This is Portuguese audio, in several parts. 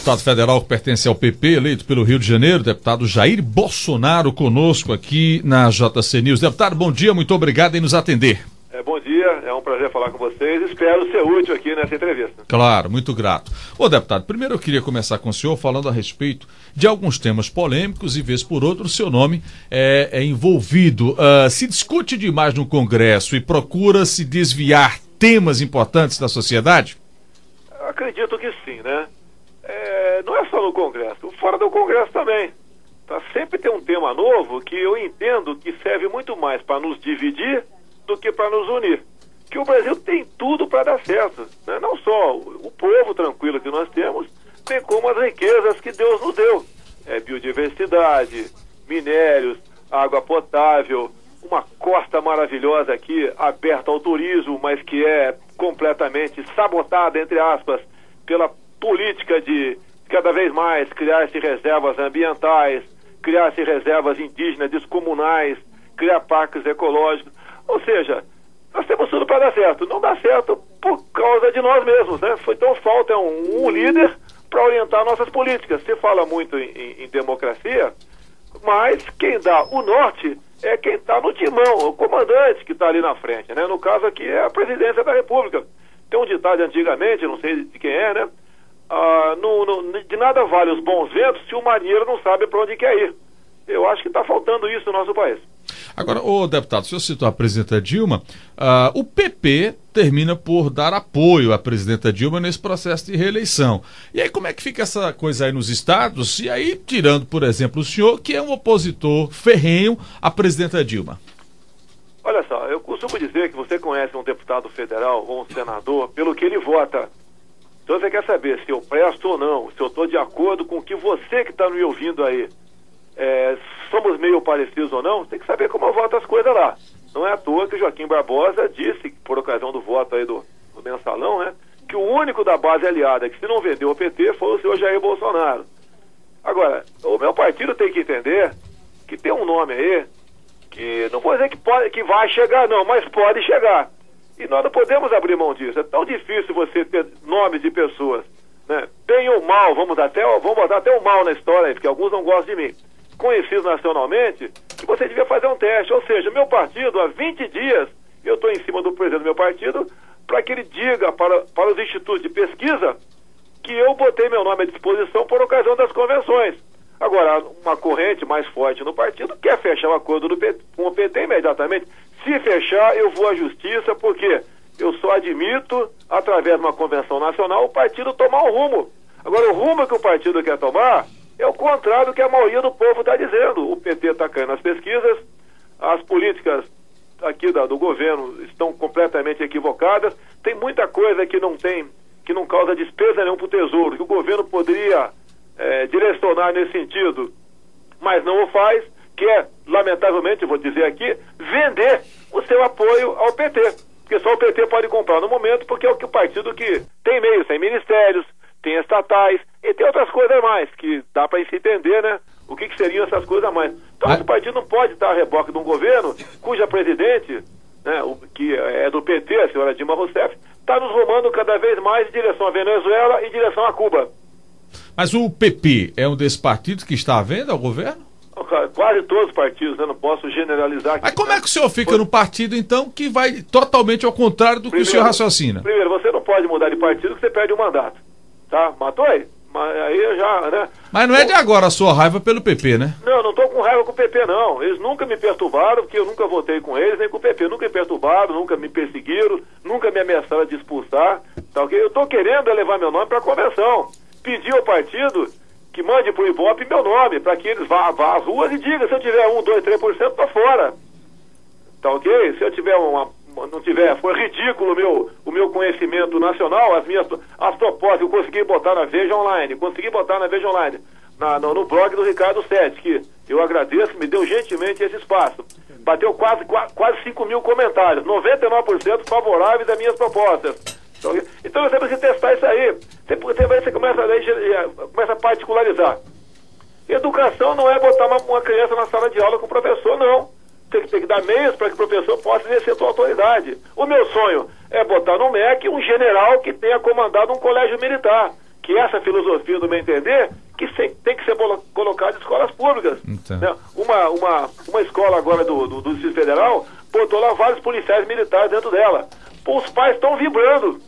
deputado federal que pertence ao PP, eleito pelo Rio de Janeiro, deputado Jair Bolsonaro, conosco aqui na JC News. Deputado, bom dia, muito obrigado em nos atender. Bom dia, é um prazer falar com vocês, espero ser útil aqui nessa entrevista. Claro, muito grato. Ô deputado, primeiro eu queria começar com o senhor falando a respeito de alguns temas polêmicos e vez por outra o seu nome é envolvido. Se discute demais no Congresso e procura se desviar temas importantes da sociedade? Acredito que sim, né? Não é só no Congresso, fora do Congresso também. Sempre tem um tema novo que eu entendo que serve muito mais para nos dividir do que para nos unir. Que o Brasil tem tudo para dar certo, né? Não só o povo tranquilo que nós temos, bem como as riquezas que Deus nos deu. Biodiversidade, minérios, água potável, uma costa maravilhosa aqui, aberta ao turismo, mas que é completamente sabotada, entre aspas, pela política de cada vez mais criar-se reservas ambientais, criar-se reservas indígenas descomunais, criar parques ecológicos. Ou seja, nós temos tudo para dar certo. Não dá certo por causa de nós mesmos, né? Então falta um líder para orientar nossas políticas. Se fala muito em democracia, mas quem dá o norte é quem está no timão, o comandante que está ali na frente, né? No caso aqui é a presidência da República. Tem um ditado antigamente, não sei de quem é, né? De nada vale os bons ventos se o marinheiro não sabe para onde quer ir. Eu acho que está faltando isso no nosso país. Agora, deputado, o senhor citou a presidenta Dilma, o PP termina por dar apoio à presidenta Dilma nesse processo de reeleição. E aí como é que fica essa coisa aí nos estados? E aí, tirando, por exemplo, o senhor, que é um opositor ferrenho à presidenta Dilma? Olha só, eu costumo dizer que você conhece um deputado federal ou um senador pelo que ele vota. Então você quer saber se eu presto ou não, se eu estou de acordo com o que você que está me ouvindo aí, somos meio parecidos ou não, tem que saber como eu voto as coisas lá. Não é à toa que o Joaquim Barbosa disse, por ocasião do voto aí do mensalão, né, que o único da base aliada que se não vendeu o PT foi o senhor Jair Bolsonaro. Agora, o meu partido tem que entender que tem um nome aí, que não vou dizer que vai chegar não, mas pode chegar. E nós não podemos abrir mão disso. É tão difícil você ter nomes de pessoas, né, bem ou mal, vamos botar até o mal na história aí, porque alguns não gostam de mim, conhecidos nacionalmente, que você devia fazer um teste. Ou seja, meu partido, há 20 dias, eu estou em cima do presidente do meu partido, para que ele diga para os institutos de pesquisa que eu botei meu nome à disposição por ocasião das convenções. Agora, uma corrente mais forte no partido quer fechar o acordo com o PT imediatamente. Se fechar, eu vou à justiça, porque eu só admito, através de uma convenção nacional, o partido tomar um rumo. Agora, o rumo que o partido quer tomar é o contrário do que a maioria do povo está dizendo. O PT está caindo nas pesquisas, as políticas aqui do governo estão completamente equivocadas, tem muita coisa que não causa despesa nenhuma para o Tesouro, que o governo poderia direcionar nesse sentido, mas não o faz, que é, lamentavelmente, vou dizer aqui, vender o seu apoio ao PT, porque só o PT pode comprar no momento, porque é o partido que tem meios, tem ministérios, tem estatais e tem outras coisas mais, que dá para se entender, né? O que seriam essas coisas a mais. Então, esse partido não pode estar a reboque de um governo cuja presidente, né, que é do PT, a senhora Dilma Rousseff, está nos rumando cada vez mais em direção à Venezuela e em direção a Cuba. Mas o PP é um desses partidos que está à venda ao governo? Quase todos os partidos, né? Não posso generalizar aqui. Mas como é que o senhor fica no partido, então, que vai totalmente ao contrário do que o senhor raciocina? Primeiro, você não pode mudar de partido que você perde o mandato. Tá? Matou aí? Aí eu já, né? Mas não é de agora a sua raiva pelo PP, né? Não estou com raiva com o PP, não. Eles nunca me perturbaram, porque eu nunca votei com eles, nem com o PP. Nunca me perturbaram, nunca me perseguiram, nunca me ameaçaram de expulsar. Tá ok? Eu estou querendo levar meu nome para a convenção. Pedir ao partido que mande pro Ibope meu nome, para que eles vá às ruas e diga, se eu tiver 1, 2, 3%, tô fora. Tá ok? Se eu tiver não tiver, foi ridículo o meu conhecimento nacional, as propostas, eu consegui botar na Veja Online, no blog do Ricardo Sete, que eu agradeço, me deu gentilmente esse espaço. Bateu quase 5 mil comentários, 99% favoráveis às minhas propostas. Então você precisa testar isso aí. Você começa a particularizar. Educação não é botar uma criança na sala de aula com o professor, não. Tem que dar meios para que o professor possa exercer sua autoridade. O meu sonho é botar no MEC um general que tenha comandado um colégio militar, que essa filosofia, do meu entender, que tem que ser colocada em escolas públicas. Né? Uma escola agora do Distrito Federal botou lá vários policiais militares dentro dela. Pô, os pais estão vibrando,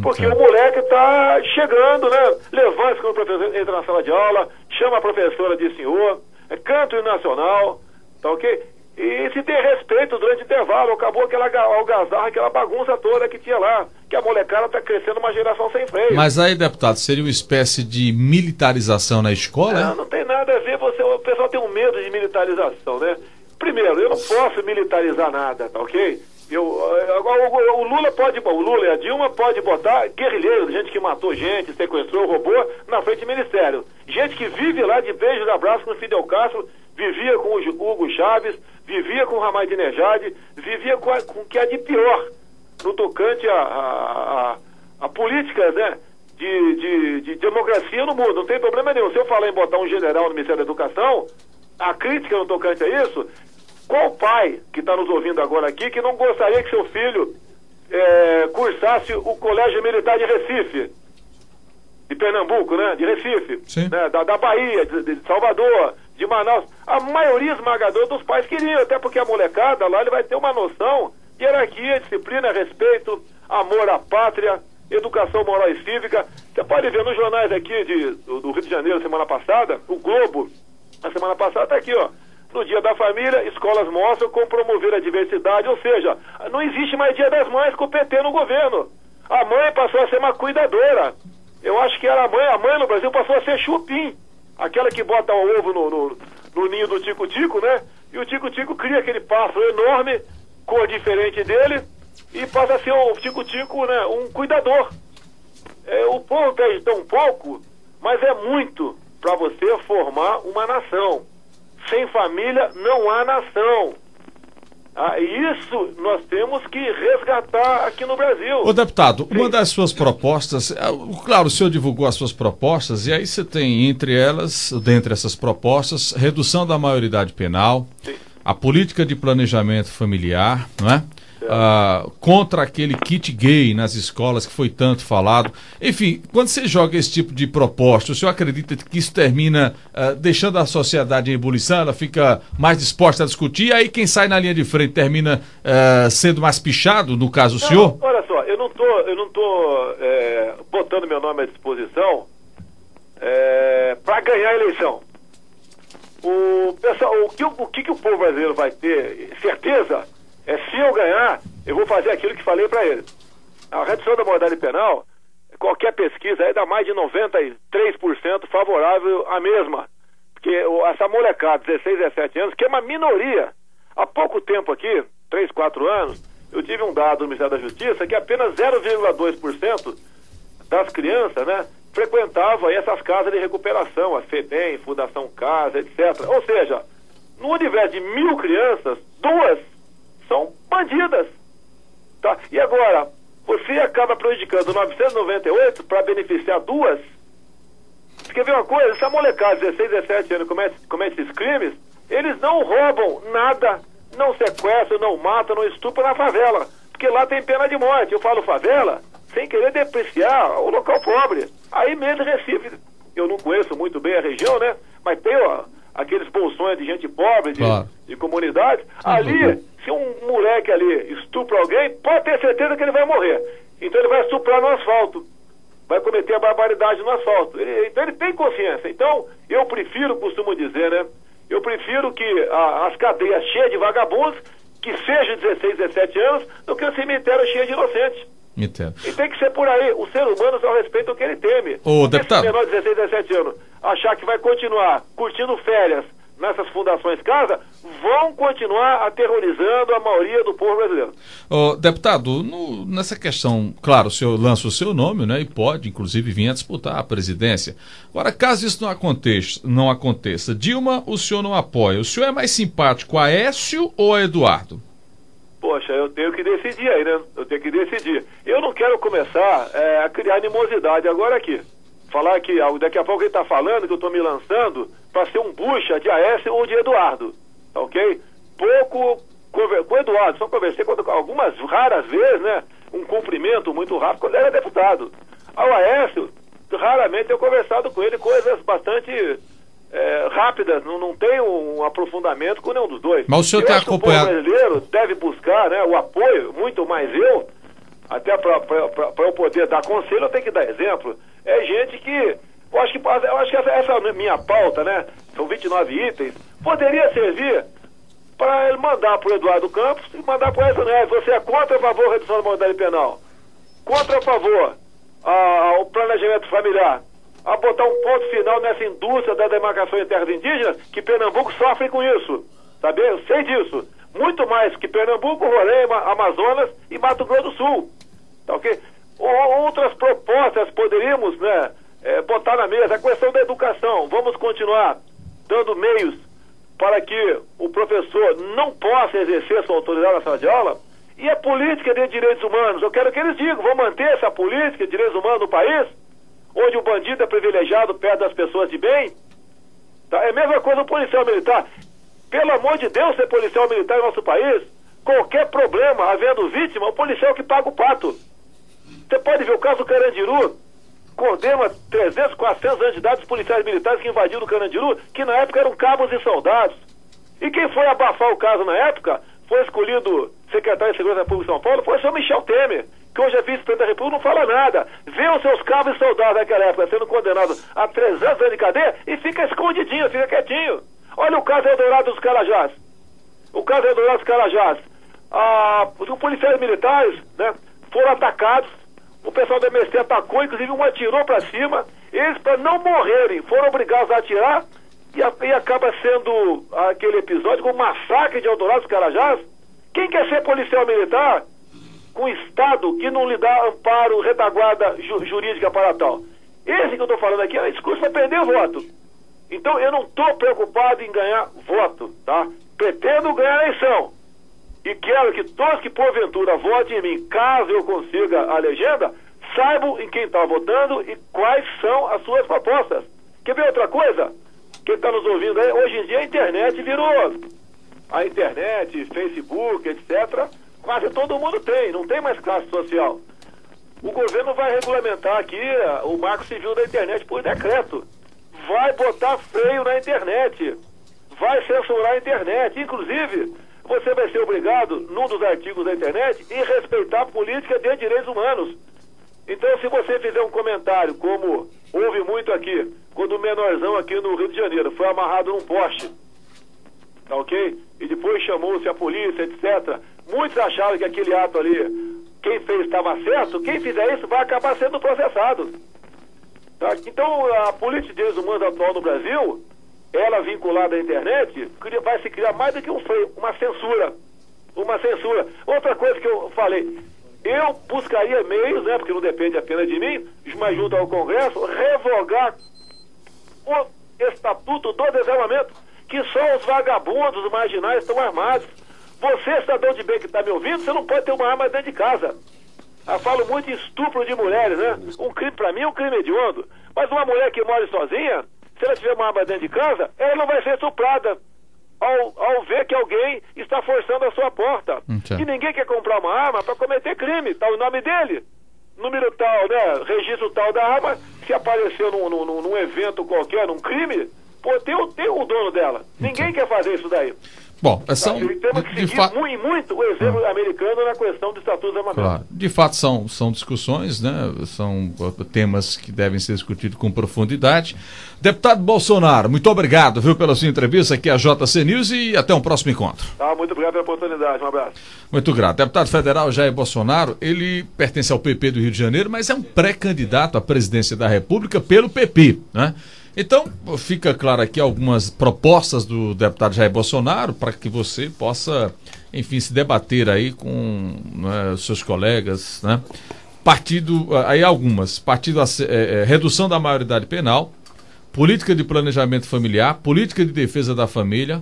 porque o moleque está chegando, né? Levanta quando o professor entra na sala de aula, chama a professora de senhor, canto nacional, tá ok? E se tem respeito durante o intervalo, acabou aquela algazarra, aquela bagunça toda que tinha lá, que a molecada está crescendo uma geração sem freio. Mas aí, deputado, seria uma espécie de militarização na escola? Não tem nada a ver, o pessoal tem um medo de militarização, né? Primeiro, eu não posso militarizar nada, tá ok? O Lula o Lula e a Dilma pode botar guerrilheiros, gente que matou gente, sequestrou, roubou, na frente do ministério. Gente que vive lá de beijos e abraços com o Fidel Castro, vivia com o Hugo Chávez, vivia com o Ahmadinejad, vivia com o que é de pior no tocante a políticas, né, de democracia no mundo. Não tem problema nenhum. Se eu falar em botar um general no Ministério da Educação, a crítica no tocante a isso, qual pai que está nos ouvindo agora aqui que não gostaria que seu filho cursasse o Colégio Militar de Recife, de Pernambuco, né, de Recife, né, da Bahia, de Salvador, de Manaus? A maioria esmagadora dos pais queriam, até porque a molecada lá ele vai ter uma noção de hierarquia, disciplina, respeito, amor à pátria, educação moral e cívica. Você pode ver nos jornais aqui do Rio de Janeiro, semana passada, o Globo, na semana passada, está aqui, ó. No Dia da Família, escolas mostram como promover a diversidade, ou seja, não existe mais Dia das Mães com o PT no governo. A mãe passou a ser uma cuidadora. Eu acho que era a mãe no Brasil passou a ser chupim. Aquela que bota o ovo no ninho do tico-tico, né? E o tico-tico cria aquele pássaro enorme, cor diferente dele, e passa a ser o tico-tico, né, um cuidador. O povo pede tão pouco, mas é muito para você formar uma nação. Sem família não há nação. Isso nós temos que resgatar aqui no Brasil. Ô deputado, uma das suas propostas, claro, o senhor divulgou as suas propostas, e aí você tem dentre essas propostas, redução da maioridade penal, a política de planejamento familiar, não é? Contra aquele kit gay nas escolas que foi tanto falado. Enfim, quando você joga esse tipo de proposta, o senhor acredita que isso termina deixando a sociedade em ebulição, ela fica mais disposta a discutir, aí quem sai na linha de frente termina sendo mais pichado, no caso o senhor? Olha só, eu não tô botando meu nome à disposição para ganhar a eleição. Pessoal, o que o povo brasileiro vai ter certeza se eu ganhar, eu vou fazer aquilo que falei para ele. A redução da maioridade penal, qualquer pesquisa aí dá mais de 93% favorável à mesma. Porque essa molecada, 16, 17 anos, que é uma minoria. Há pouco tempo aqui, 3, 4 anos, eu tive um dado do Ministério da Justiça que apenas 0,2% das crianças, né, frequentavam aí essas casas de recuperação, a FEBEM, Fundação Casa, etc. Ou seja, no universo de 1.000 crianças, 2 são bandidas, tá? E agora, você acaba prejudicando 998 para beneficiar 2? Você quer ver uma coisa? Essa molecada, 16, 17 anos, comete esses crimes, eles não roubam nada, não sequestram, não matam, não estupram na favela, porque lá tem pena de morte. Eu falo favela sem querer depreciar o local pobre. Aí mesmo Recife, eu não conheço muito bem a região, né? Mas tem, aqueles bolsões de gente pobre, de comunidades. Ali, se um moleque ali estupra alguém, pode ter certeza que ele vai morrer. Então ele vai estuprar no asfalto, vai cometer a barbaridade no asfalto. Então ele tem consciência. Então eu prefiro, costumo dizer, né, eu prefiro que as cadeias cheias de vagabundos, que sejam 16, 17 anos, do que o cemitério cheio de inocentes. Entendo. E tem que ser por aí. O ser humano só respeita o que ele teme. Ô, deputado, esse menor de 16, 17 anos achar que vai continuar curtindo férias nessas fundações casa, vão continuar aterrorizando a maioria do povo brasileiro. Deputado, nessa questão, claro, o senhor lança o seu nome, né, e pode, inclusive, vir a disputar a presidência. Agora, caso isso não aconteça, Dilma, o senhor não apoia. O senhor é mais simpático a Aécio ou a Eduardo? Poxa, eu tenho que decidir aí, né? Eu tenho que decidir. Eu não quero começar a criar animosidade agora aqui. Falar que daqui a pouco ele está falando que eu estou me lançando para ser um bucha de Aécio ou de Eduardo, tá ok? Com o Eduardo, só conversei algumas raras vezes, né? Um cumprimento muito rápido quando ele era deputado. Ao Aécio, raramente tenho conversado com ele, coisas bastante rápidas, não tem um aprofundamento com nenhum dos dois. Mas o senhor tem acompanhado... O povo brasileiro deve buscar, né, o apoio, muito mais até para eu poder dar conselho, eu tenho que dar exemplo. É gente que, eu acho que essa minha pauta, né, são 29 itens, poderia servir para ele mandar para o Eduardo Campos e mandar para o Aécio Neves. Você é contra ou a favor da redução da moralidade penal? Contra ou a favor o planejamento familiar? A botar um ponto final nessa indústria da demarcação em terras indígenas, que Pernambuco sofre com isso. Sabe? Eu sei disso. Muito mais que Pernambuco, Roraima, Amazonas e Mato Grosso do Sul. Tá ok? Outras propostas poderíamos, né, botar na mesa. A questão da educação. Vamos continuar dando meios para que o professor não possa exercer sua autoridade na sala de aula. E a política de direitos humanos. Eu quero que eles digam, vão manter essa política de direitos humanos no país? Onde o bandido é privilegiado perto das pessoas de bem? Tá? É a mesma coisa o policial militar. Pelo amor de Deus, ser policial militar no nosso país, qualquer problema havendo vítima, o policial que paga o pato. Você pode ver o caso do Carandiru, condena 300, 400 anos de idade os policiais militares que invadiram o Carandiru, que na época eram cabos e soldados. E quem foi abafar o caso na época, foi escolhido secretário de Segurança Pública de São Paulo, foi o senhor Michel Temer, que hoje é vice-presidente da República, não fala nada. Vê os seus cabos e soldados naquela época sendo condenados a 300 anos de cadeia e fica escondidinho, fica quietinho. Olha o caso Eldorado dos Carajás. O caso Eldorado dos Carajás. Os policiais militares, né, foram atacados, o pessoal da MST atacou, inclusive um atirou para cima. Eles, para não morrerem, foram obrigados a atirar e acaba sendo aquele episódio com o massacre de Eldorado dos Carajás. Quem quer ser policial militar com Estado que não lhe dá amparo, retaguarda jurídica para tal? Esse que eu estou falando aqui é um discurso para perder o voto. Então eu não estou preocupado em ganhar voto, tá? Pretendo ganhar a eleição. E quero que todos que porventura votem em mim, caso eu consiga a legenda, saibam em quem está votando e quais são as suas propostas. Quer ver outra coisa? Quem está nos ouvindo aí, hoje em dia a internet virou. A internet, Facebook, etc., quase todo mundo tem, não tem mais classe social. O governo vai regulamentar aqui o marco civil da internet por decreto. Vai botar freio na internet. Vai censurar a internet. Inclusive, você vai ser obrigado, num dos artigos da internet, em respeitar a política de direitos humanos. Então, se você fizer um comentário, como houve muito aqui, quando o menorzão aqui no Rio de Janeiro foi amarrado num poste, tá ok? E depois chamou-se a polícia, etc. Muitos acharam que aquele ato ali, quem fez estava certo, quem fizer isso vai acabar sendo processado. Tá? Então, a política de direitos humanos atual no Brasil, ela vinculada à internet, vai se criar mais do que um freio, uma censura. Uma censura. Outra coisa que eu falei, eu buscaria meios, né, porque não depende apenas de mim, mas junto ao Congresso, revogar o Estatuto do Desarmamento, que só os vagabundos, os marginais estão armados. Você, cidadão de bem que está me ouvindo, você não pode ter uma arma dentro de casa. Eu falo muito em estupro de mulheres, né? Um crime, para mim, é um crime hediondo. Mas uma mulher que mora sozinha, se ela tiver uma arma dentro de casa, ela não vai ser estuprada ao ver que alguém está forçando a sua porta. E ninguém quer comprar uma arma para cometer crime. Está o nome dele. Número tal, né? Registro tal da arma. Se apareceu num evento qualquer, num crime, pô, tem o dono dela. Ninguém quer fazer isso daí. Bom, são, temos que seguir muito o exemplo americano na questão do Estatuto do Desarmamento. Claro. De fato, são discussões, né? São temas que devem ser discutidos com profundidade. Deputado Bolsonaro, muito obrigado, viu, pela sua entrevista aqui à JC News e até um próximo encontro. Muito obrigado pela oportunidade, um abraço. Muito grato. Deputado federal Jair Bolsonaro, ele pertence ao PP do Rio de Janeiro, mas é um pré-candidato à presidência da República pelo PP, né? Então, fica claro aqui algumas propostas do deputado Jair Bolsonaro para que você possa, enfim, se debater aí com, né, seus colegas, né? Aí algumas. Redução da maioridade penal, política de planejamento familiar, política de defesa da família.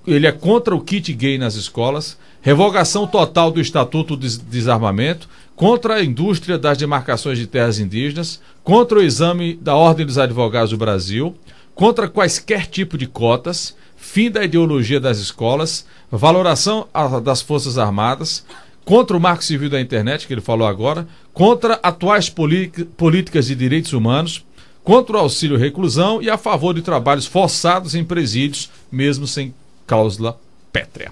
Ele é contra o kit gay nas escolas, revogação total do Estatuto de Desarmamento, contra a indústria das demarcações de terras indígenas, contra o exame da Ordem dos Advogados do Brasil, contra quaisquer tipo de cotas, fim da ideologia das escolas, valoração das Forças Armadas, contra o Marco Civil da Internet, que ele falou agora, contra atuais políticas de direitos humanos, contra o auxílio reclusão e a favor de trabalhos forçados em presídios, mesmo sem cláusula pétrea.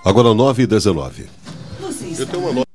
Agora 9h19. Eu tenho uma nota.